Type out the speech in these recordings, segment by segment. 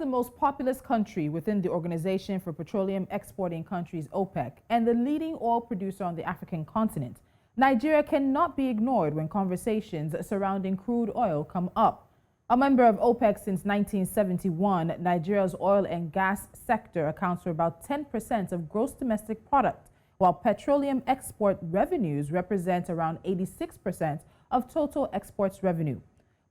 the most populous country within the Organization for Petroleum Exporting Countries, OPEC, and the leading oil producer on the African continent, Nigeria cannot be ignored when conversations surrounding crude oil come up. A member of OPEC since 1971, Nigeria's oil and gas sector accounts for about 10% of gross domestic product, while petroleum export revenues represent around 86% of total exports revenue.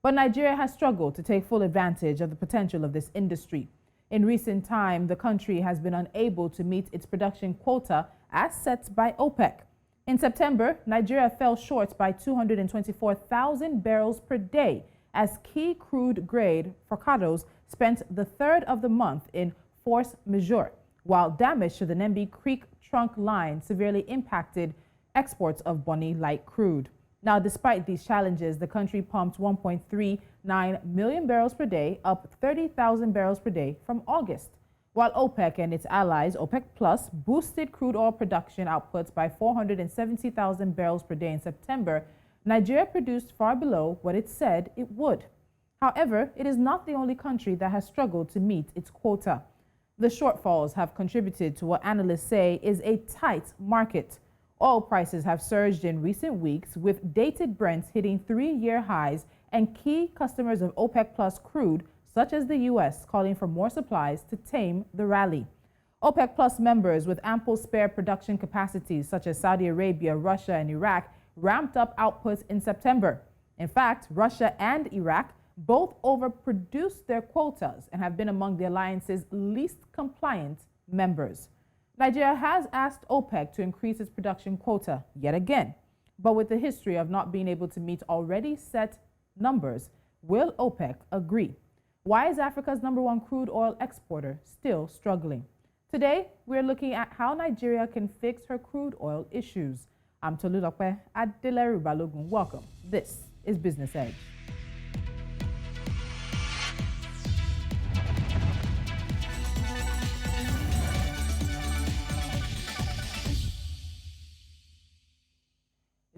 But Nigeria has struggled to take full advantage of the potential of this industry. In recent time, the country has been unable to meet its production quota as set by OPEC. In September, Nigeria fell short by 224,000 barrels per day as key crude grade Forcados spent the third of the month in force majeure, while damage to the Nembe Creek Trunk Line severely impacted exports of Bonny Light crude. Now, despite these challenges, the country pumped 1.39 million barrels per day, up 30,000 barrels per day from August. While OPEC and its allies, OPEC Plus, boosted crude oil production outputs by 470,000 barrels per day in September, Nigeria produced far below what it said it would. However, it is not the only country that has struggled to meet its quota. The shortfalls have contributed to what analysts say is a tight market. Oil prices have surged in recent weeks, with dated Brent hitting 3-year highs and key customers of OPEC Plus crude, such as the U.S., calling for more supplies to tame the rally. OPEC Plus members with ample spare production capacities, such as Saudi Arabia, Russia, and Iraq, ramped up outputs in September. In fact, Russia and Iraq both overproduced their quotas and have been among the alliance's least compliant members. Nigeria has asked OPEC to increase its production quota yet again, but with the history of not being able to meet already set numbers, will OPEC agree? Why is Africa's #1 crude oil exporter still struggling? Today, we're looking at how Nigeria can fix her crude oil issues. I'm Tolulope Adeleru Balogun. Welcome. This is Business Edge.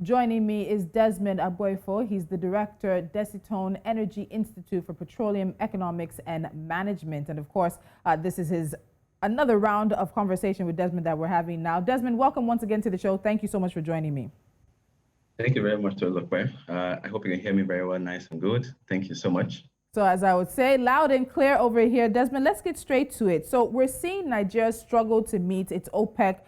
Joining me is Desmond Agboifo. He's the director at Desyton Energy Institute for Petroleum Economics and Management. And of course, this is another round of conversation with Desmond that we're having now. Desmond, welcome once again to the show. Thank you so much for joining me. Thank you very much, Tolulope. I hope you can hear me very well, nice and good. Thank you so much. So as I would say, loud and clear over here. Desmond, let's get straight to it. So we're seeing Nigeria struggle to meet its OPEC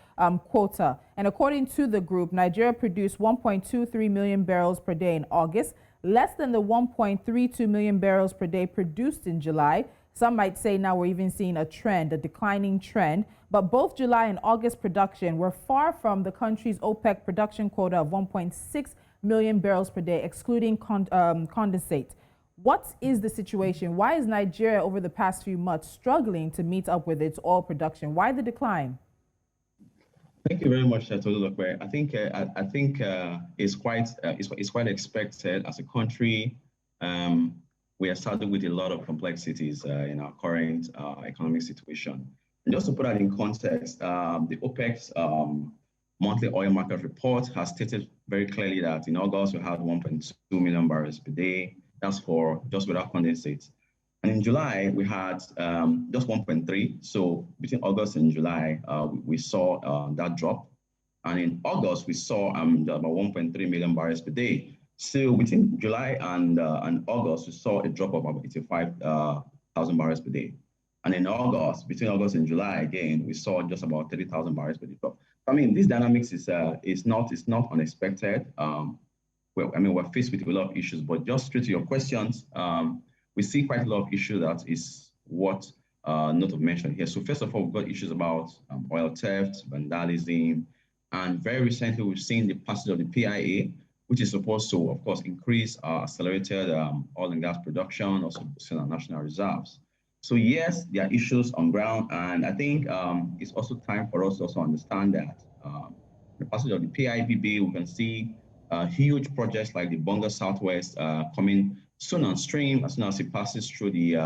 quota. And according to the group, Nigeria produced 1.23 million barrels per day in August, less than the 1.32 million barrels per day produced in July. Some might say now we're even seeing a trend, a declining trend. But both July and August production were far from the country's OPEC production quota of 1.6 million barrels per day, excluding condensate. What is the situation? Why is Nigeria over the past few months struggling to meet up with its oil production? Why the decline? Thank you very much, Tolulope. I think it's quite expected as a country. We are starting with a lot of complexities in our current economic situation. And just to put that in context, the OPEC's monthly oil market report has stated very clearly that in August we had 1.2 million barrels per day. That's for just without condensate. And in July, we had just 1.3. So between August and July, we saw that drop. And in August, we saw about 1.3 million barrels per day. So between July and August, we saw a drop of about 85,000 barrels per day. And in August, between August and July, again, we saw just about 30,000 barrels per day drop. I mean, this dynamics is not unexpected. We're faced with a lot of issues, but just straight to your questions, we see quite a lot of issues that is what not to mention here. So first of all, we've got issues about oil theft, vandalism, and very recently we've seen the passage of the PIA, which is supposed to, of course, increase accelerated oil and gas production, also boosting our national reserves. So yes, there are issues on ground, and I think it's also time for us to also understand that the passage of the PIBB, we can see huge projects like the Bonga Southwest coming soon on stream as soon as it passes through the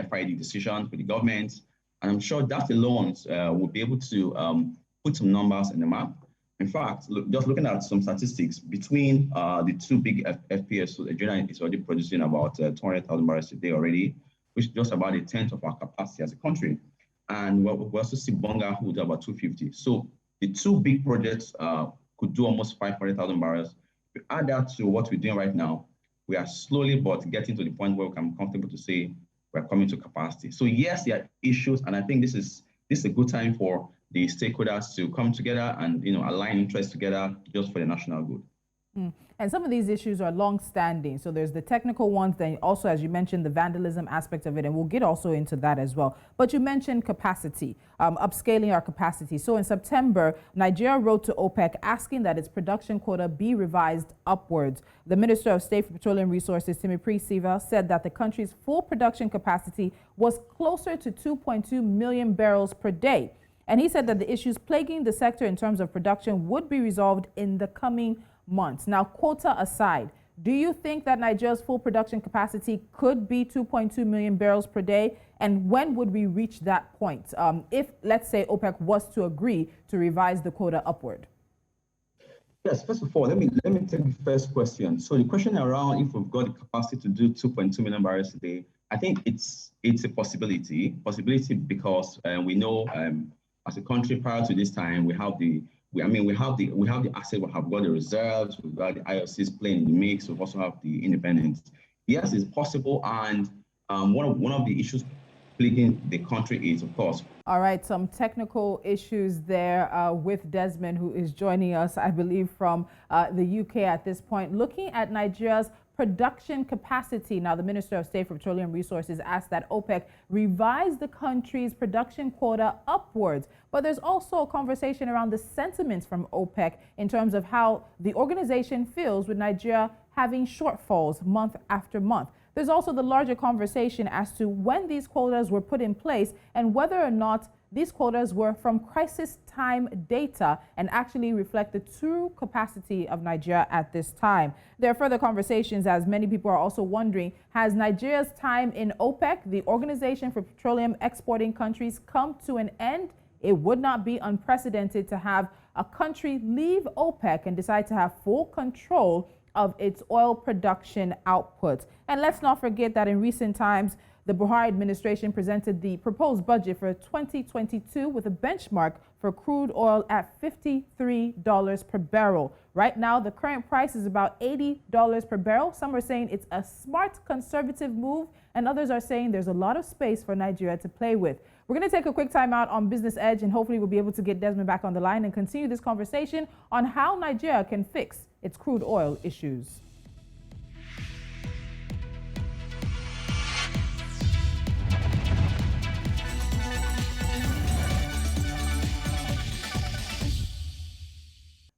FID decision for the government. And I'm sure that alone will be able to put some numbers in the map. In fact, just looking at some statistics, between the two big FPSOs, Nigeria is already producing about 200,000 barrels a day already, which is just about a tenth of our capacity as a country. And we also see Bonga, who do about 250. So the two big projects could do almost 500,000 barrels. If you add that to what we're doing right now, we are slowly but getting to the point where we can be comfortable to say we're coming to capacity. So yes, there are issues, and I think this is a good time for the stakeholders to come together and align interests together just for the national good. And some of these issues are long-standing. So there's the technical ones, then also, as you mentioned, the vandalism aspect of it, and we'll get also into that as well. But you mentioned capacity, upscaling our capacity. So in September, Nigeria wrote to OPEC asking that its production quota be revised upwards. The Minister of State for Petroleum Resources, Timothy Siva, said that the country's full production capacity was closer to 2.2 million barrels per day. And he said that the issues plaguing the sector in terms of production would be resolved in the coming months. Now, quota aside, do you think that Nigeria's full production capacity could be 2.2 million barrels per day? And when would we reach that point if, let's say, OPEC was to agree to revise the quota upward? Yes, first of all, let me take the first question. So the question around if we've got the capacity to do 2.2 million barrels a day, I think it's a possibility because we know as a country prior to this time, we have the asset, we have got the reserves, we've got the IOCs playing in the mix, we also have the independents. Yes, it's possible, and one of the issues plaguing the country is, of course. All right, some technical issues there with Desmond, who is joining us, I believe, from the UK at this point. Looking at Nigeria's production capacity. Now, the Minister of State for Petroleum Resources asked that OPEC revise the country's production quota upwards. But there's also a conversation around the sentiments from OPEC in terms of how the organization feels with Nigeria having shortfalls month after month. There's also the larger conversation as to when these quotas were put in place and whether or not these quotas were from crisis time data and actually reflect the true capacity of Nigeria at this time. There are further conversations, as many people are also wondering, has Nigeria's time in OPEC, the Organization for Petroleum Exporting Countries, come to an end? It would not be unprecedented to have a country leave OPEC and decide to have full control of its oil production output. And let's not forget that in recent times, the Buhari administration presented the proposed budget for 2022 with a benchmark for crude oil at $53 per barrel. Right now, the current price is about $80 per barrel. Some are saying it's a smart conservative move, and others are saying there's a lot of space for Nigeria to play with. We're going to take a quick time out on Business Edge, and hopefully we'll be able to get Desmond back on the line and continue this conversation on how Nigeria can fix its crude oil issues.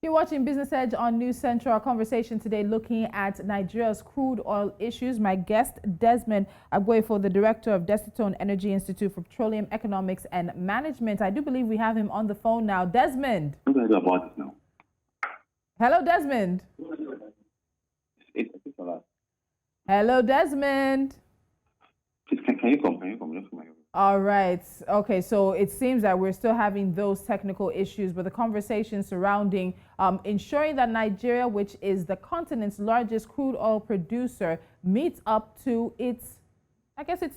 You're watching Business Edge on News Central. Our conversation today looking at Nigeria's crude oil issues. My guest, Desmond Agboifo, the director of Desyton Energy Institute for Petroleum Economics and Management. I do believe we have him on the phone now. Desmond. I'm going to go about this now. Hello, Desmond. Hello, Desmond. Please, can you come? Just come here. All right. Okay, so it seems that we're still having those technical issues, but the conversation surrounding ensuring that Nigeria, which is the continent's largest crude oil producer, meets up to its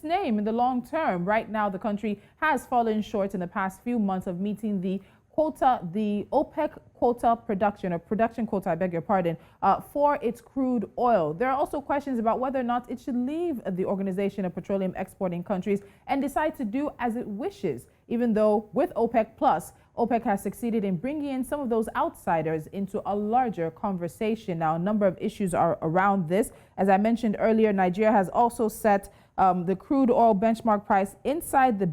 name in the long term. Right now, the country has fallen short in the past few months of meeting the quota, the OPEC quota production quota, I beg your pardon, for its crude oil. There are also questions about whether or not it should leave the Organization of Petroleum Exporting Countries and decide to do as it wishes, even though with OPEC Plus, OPEC has succeeded in bringing in some of those outsiders into a larger conversation. Now, a number of issues are around this. As I mentioned earlier, Nigeria has also set the crude oil benchmark price inside the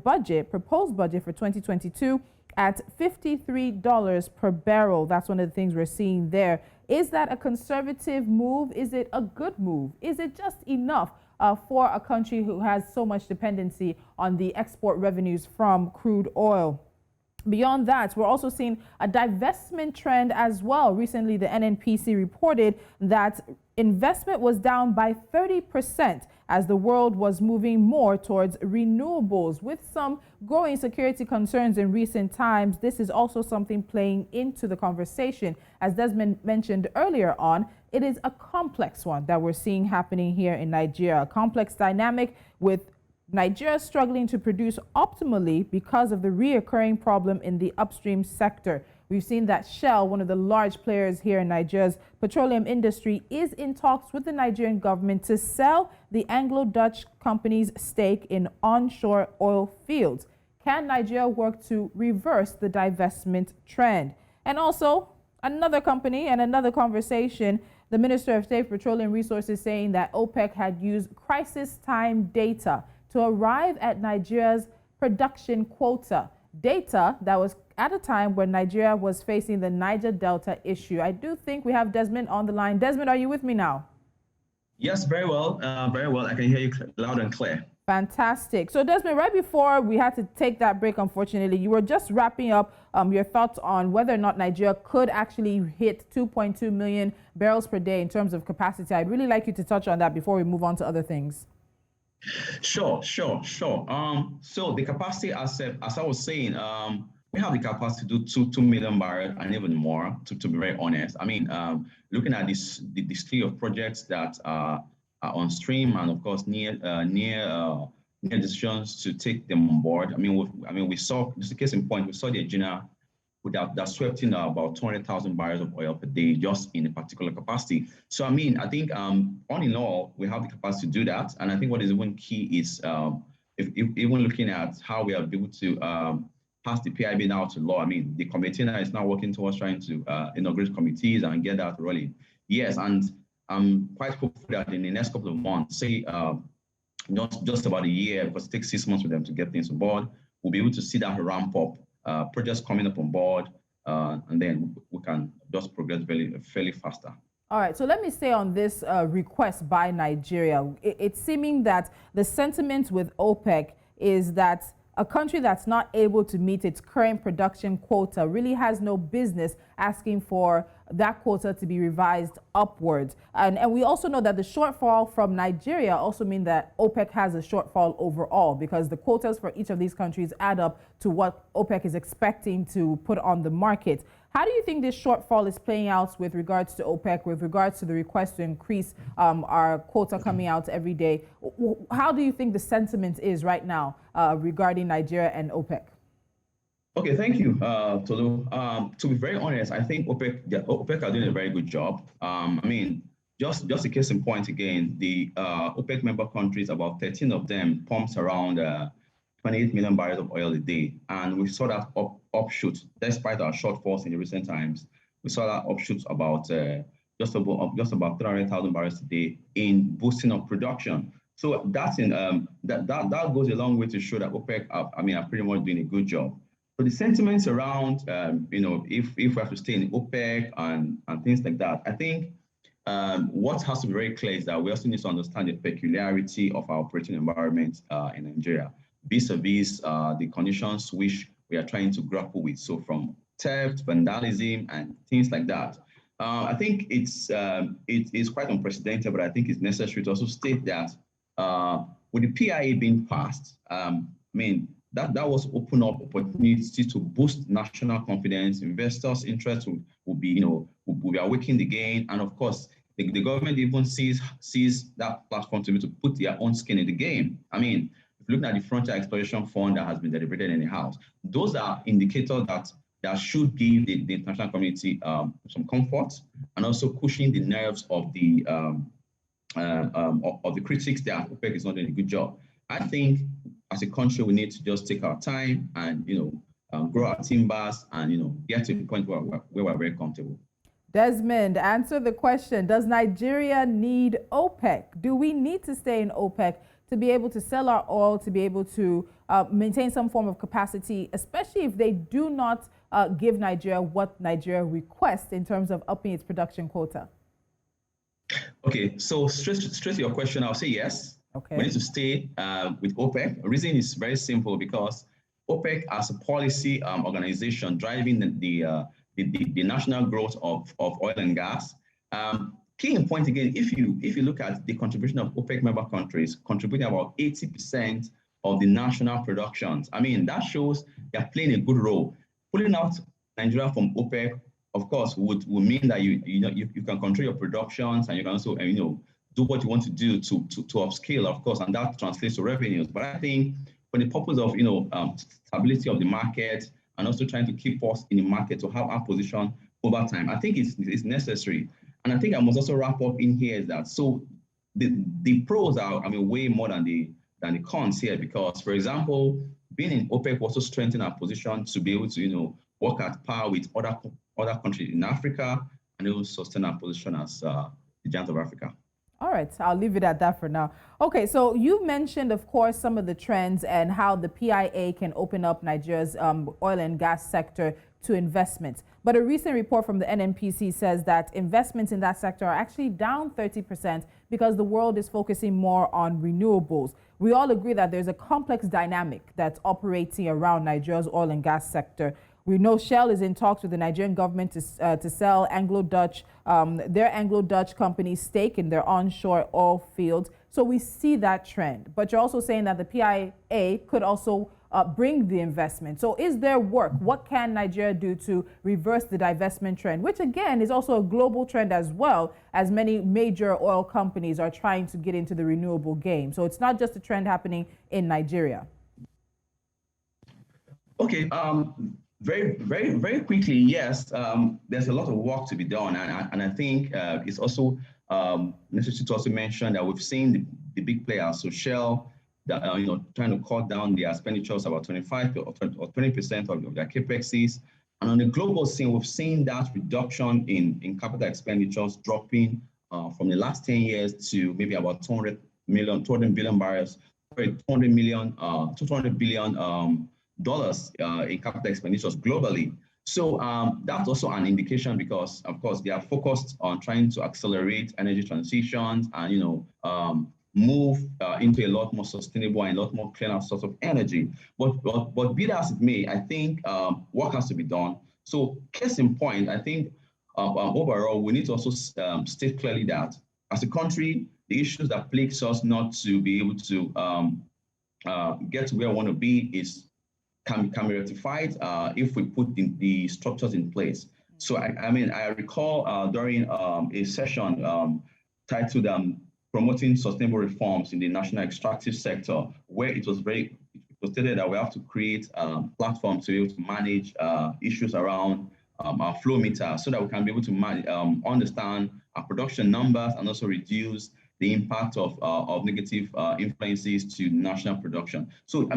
proposed budget for 2022 at $53 per barrel. That's one of the things we're seeing there. Is that a conservative move? Is it a good move? Is it just enough for a country who has so much dependency on the export revenues from crude oil? Beyond that, we're also seeing a divestment trend as well. Recently, the NNPC reported that investment was down by 30% as the world was moving more towards renewables. With some growing security concerns in recent times, this is also something playing into the conversation. As Desmond mentioned earlier on, it is a complex one that we're seeing happening here in Nigeria, a complex dynamic with Nigeria is struggling to produce optimally because of the reoccurring problem in the upstream sector. We've seen that Shell, one of the large players here in Nigeria's petroleum industry, is in talks with the Nigerian government to sell the Anglo-Dutch company's stake in onshore oil fields. Can Nigeria work to reverse the divestment trend? And also, another company and another conversation, the Minister of State Petroleum Resources saying that OPEC had used crisis time data to arrive at Nigeria's production quota. Data that was at a time when Nigeria was facing the Niger Delta issue. I do think we have Desmond on the line. Desmond, are you with me now? Yes, very well. Very well. I can hear you loud and clear. Fantastic. So Desmond, right before we had to take that break, unfortunately, you were just wrapping up your thoughts on whether or not Nigeria could actually hit 2.2 million barrels per day in terms of capacity. I'd really like you to touch on that before we move on to other things. Sure. So the capacity, as I was saying, we have the capacity to do 2 million barrels and even more, to be very honest. I mean, looking at the slew of projects that are on stream and, of course, near decisions to take them on board. We saw, just a case in point, we saw the engineer that swept in about 200,000 barrels of oil per day just in a particular capacity. So, I think all in all, we have the capacity to do that. And I think what is even key is if even looking at how we are able to pass the PIB now to law. The committee now is now working towards trying to inaugurate committees and get that rolling. Yes, and I'm quite hopeful that in the next couple of months, say not just about a year, because it takes 6 months for them to get things on board, we'll be able to see that ramp up. Projects coming up on board, and then we can just progress fairly faster. All right, so let me stay on this request by Nigeria. It's seeming that the sentiment with OPEC is that a country that's not able to meet its current production quota really has no business asking for that quota to be revised upwards. And we also know that the shortfall from Nigeria also means that OPEC has a shortfall overall, because the quotas for each of these countries add up to what OPEC is expecting to put on the market. How do you think this shortfall is playing out with regards to OPEC, with regards to the request to increase our quota coming out every day? How do you think the sentiment is right now regarding Nigeria and OPEC? Okay, thank you, Tolu. To be very honest, I think OPEC are doing a very good job. Just a case in point again, the OPEC member countries, about 13 of them pumps around 28 million barrels of oil a day. And we saw that upshoot, despite our shortfalls in the recent times. We saw that upshoot about just about 300,000 barrels a day in boosting of production. So that's that goes a long way to show that OPEC are pretty much doing a good job. So the sentiments around, if we have to stay in OPEC and things like that, I think what has to be very clear is that we also need to understand the peculiarity of our operating environment in Nigeria, vis-a-vis the conditions which we are trying to grapple with. So from theft, vandalism, and things like that. I think it is quite unprecedented, but I think it's necessary to also state that with the PIA being passed, that was open up opportunities to boost national confidence. Investors' interest will be awakened again, and of course, the government even sees that platform to be to put their own skin in the game. If you look at the Frontier Exploration Fund that has been deliberated in the House, those are indicators that should give the international community some comfort, and also pushing the nerves of the critics that OPEC is not doing a good job. I think as a country, we need to just take our time and grow our timbers and get to the point where we're very comfortable. Desmond, answer the question. Does Nigeria need OPEC? Do we need to stay in OPEC to be able to sell our oil, to be able to maintain some form of capacity, especially if they do not give Nigeria what Nigeria requests in terms of upping its production quota? Okay, so straight to your question, I'll say yes. Okay. We need to stay with OPEC. The reason is very simple, because OPEC as a policy organization driving the national growth of oil and gas. Key in point again, if you look at the contribution of OPEC member countries, contributing about 80% of the national productions, that shows they're playing a good role. Pulling out Nigeria from OPEC, of course, would mean that you can control your productions, and you can also do what you want to do to upscale, of course, and that translates to revenues. But I think for the purpose of stability of the market and also trying to keep us in the market to have our position over time, I think it's necessary. And I think I must also wrap up in here is that so the pros are way more than the cons here, because for example, being in OPEC also strengthen our position to be able to work at par with other countries in Africa and also sustain our position as the giant of Africa. All right, so I'll leave it at that for now. Okay, so you mentioned, of course, some of the trends and how the PIA can open up Nigeria's oil and gas sector to investments. But a recent report from the NNPC says that investments in that sector are actually down 30% because the world is focusing more on renewables. We all agree that there's a complex dynamic that's operating around Nigeria's oil and gas sector. We know Shell is in talks with the Nigerian government to sell their Anglo-Dutch company's stake in their onshore oil fields. So we see that trend. But you're also saying that the PIA could also bring the investment. So is there work? What can Nigeria do to reverse the divestment trend, which again is also a global trend as well, as many major oil companies are trying to get into the renewable game? So it's not just a trend happening in Nigeria. Okay. Very, very, very quickly, yes, there's a lot of work to be done. And I think it's also necessary to also mention that we've seen the big players, so Shell, that trying to cut down their expenditures about 25 or 20% of their capexes. And on the global scene, we've seen that reduction in capital expenditures dropping from the last 10 years to maybe about 200 billion barrels, 200 billion dollars in capital expenditures globally. So that's also an indication, because of course they are focused on trying to accelerate energy transitions and move into a lot more sustainable and a lot more cleaner source of energy. But be that as it may, I think work has to be done. So case in point, I think overall we need to also state clearly that as a country, the issues that plagues us not to be able to get to where we want to be can be rectified if we put the structures in place. So I recall during a session titled Promoting Sustainable Reforms in the National Extractive Sector, where it was stated that we have to create platforms to be able to manage issues around our flow meter, so that we can be able to understand our production numbers and also reduce the impact of negative influences to national production. So,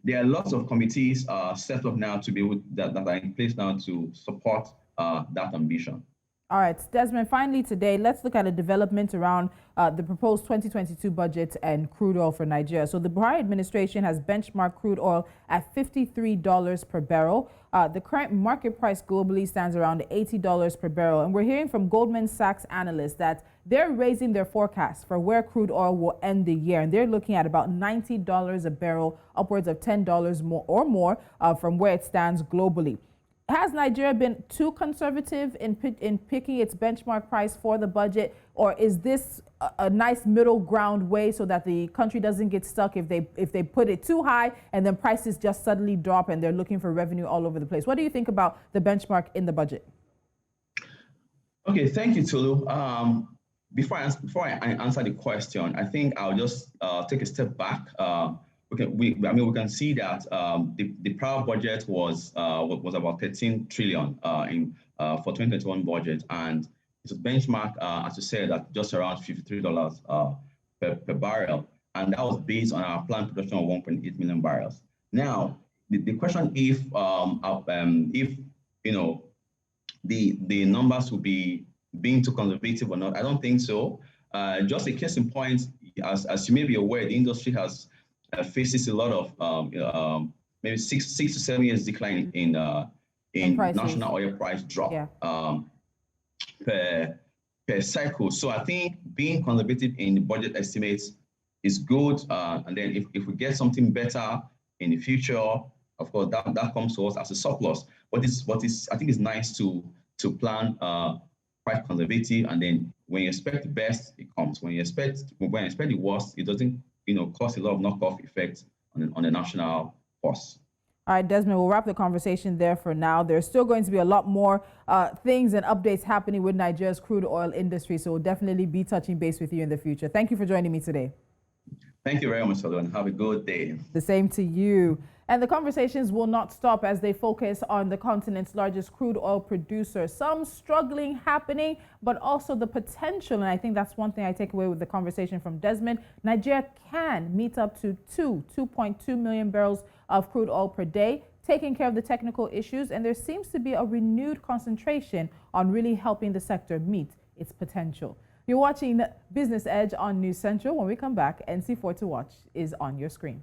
there are lots of committees set up now to be able that are in place now to support that ambition. All right, Desmond, finally today, let's look at a development around the proposed 2022 budget and crude oil for Nigeria. So the Buhari administration has benchmarked crude oil at $53 per barrel. The current market price globally stands around $80 per barrel. And we're hearing from Goldman Sachs analysts that they're raising their forecast for where crude oil will end the year. And they're looking at about $90 a barrel, upwards of $10 more from where it stands globally. Has Nigeria been too conservative in picking its benchmark price for the budget, or is this a nice middle ground way so that the country doesn't get stuck if they put it too high and then prices just suddenly drop and they're looking for revenue all over the place? What do you think about the benchmark in the budget? Okay, thank you, Tolu. Before I answer the question, I think I'll just take a step back. We can see that the prior budget was about 13 trillion for 2021 budget, and it was benchmarked, as you said, at just around $53 per barrel, and that was based on our planned production of 1.8 million barrels. Now, the question if the numbers will be being too conservative or not, I don't think so. Just a case in point, as you may be aware, the industry has faces a lot of maybe 6 to 7 years decline in national oil price drop per cycle. So I think being conservative in the budget estimates is good, and then if we get something better in the future, of course that comes to us as a surplus. But I think it's nice to plan quite conservative, and then when you expect the best, it comes. When you expect the worst, it doesn't cause a lot of knockoff effects on the national costs. All right, Desmond, we'll wrap the conversation there for now. There's still going to be a lot more things and updates happening with Nigeria's crude oil industry, so we'll definitely be touching base with you in the future. Thank you for joining me today. Thank you very much, Balogun. Have a good day. The same to you. And the conversations will not stop as they focus on the continent's largest crude oil producer. Some struggling happening, but also the potential. And I think that's one thing I take away with the conversation from Desmond. Nigeria can meet up to 2.2 million barrels of crude oil per day, taking care of the technical issues. And there seems to be a renewed concentration on really helping the sector meet its potential. You're watching Business Edge on News Central. When we come back, NC4 to watch is on your screen.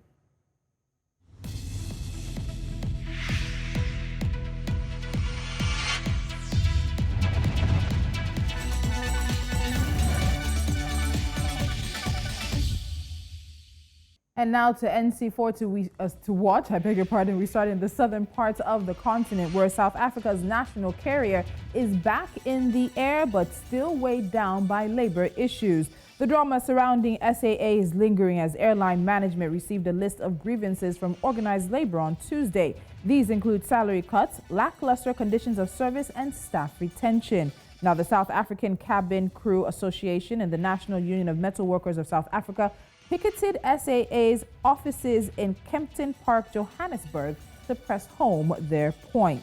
And now to NC4 to watch, I beg your pardon. We start in the southern parts of the continent where South Africa's national carrier is back in the air but still weighed down by labor issues. The drama surrounding SAA is lingering as airline management received a list of grievances from organized labor on Tuesday. These include salary cuts, lackluster conditions of service, and staff retention. Now, the South African Cabin Crew Association and the National Union of Metal Workers of South Africa picketed SAA's offices in Kempton Park, Johannesburg, to press home their point.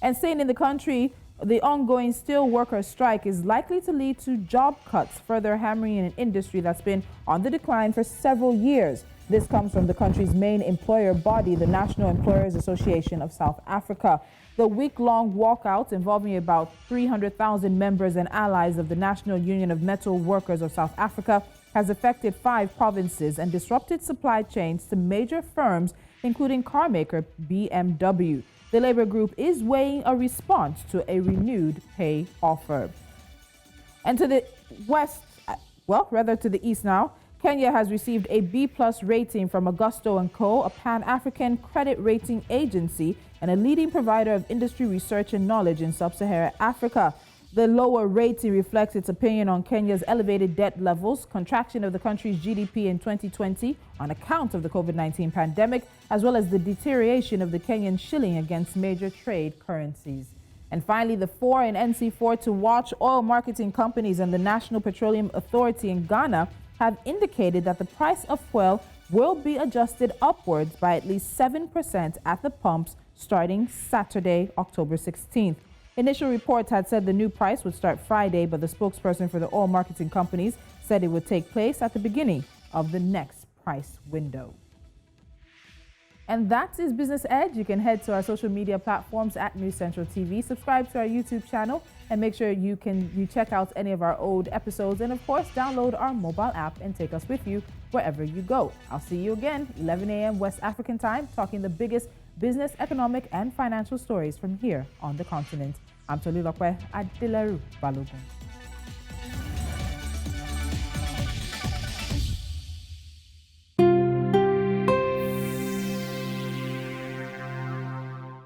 And staying in the country, the ongoing steel workers' strike is likely to lead to job cuts, further hammering an industry that's been on the decline for several years. This comes from the country's main employer body, the National Employers Association of South Africa. The week-long walkout involving about 300,000 members and allies of the National Union of Metal Workers of South Africa has affected 5 provinces and disrupted supply chains to major firms, including car maker BMW. The labor group is weighing a response to a renewed pay offer. And to the west, to the east now, Kenya has received a B+ rating from Augusto & Co., a Pan-African credit rating agency and a leading provider of industry research and knowledge in sub-Saharan Africa. The lower rating reflects its opinion on Kenya's elevated debt levels, contraction of the country's GDP in 2020 on account of the COVID-19 pandemic, as well as the deterioration of the Kenyan shilling against major trade currencies. And finally, the 4 in NC4 to watch, oil marketing companies and the National Petroleum Authority in Ghana have indicated that the price of fuel will be adjusted upwards by at least 7% at the pumps starting Saturday, October 16th. Initial reports had said the new price would start Friday, but the spokesperson for the oil marketing companies said it would take place at the beginning of the next price window. And that is Business Edge. You can head to our social media platforms at News Central TV, subscribe to our YouTube channel, and make sure you check out any of our old episodes, and of course download our mobile app and take us with you wherever you go. I'll see you again 11 a.m. West African time, talking the biggest business, economic, and financial stories from here on the continent. I'm Tolulope Adeleru, Balogun.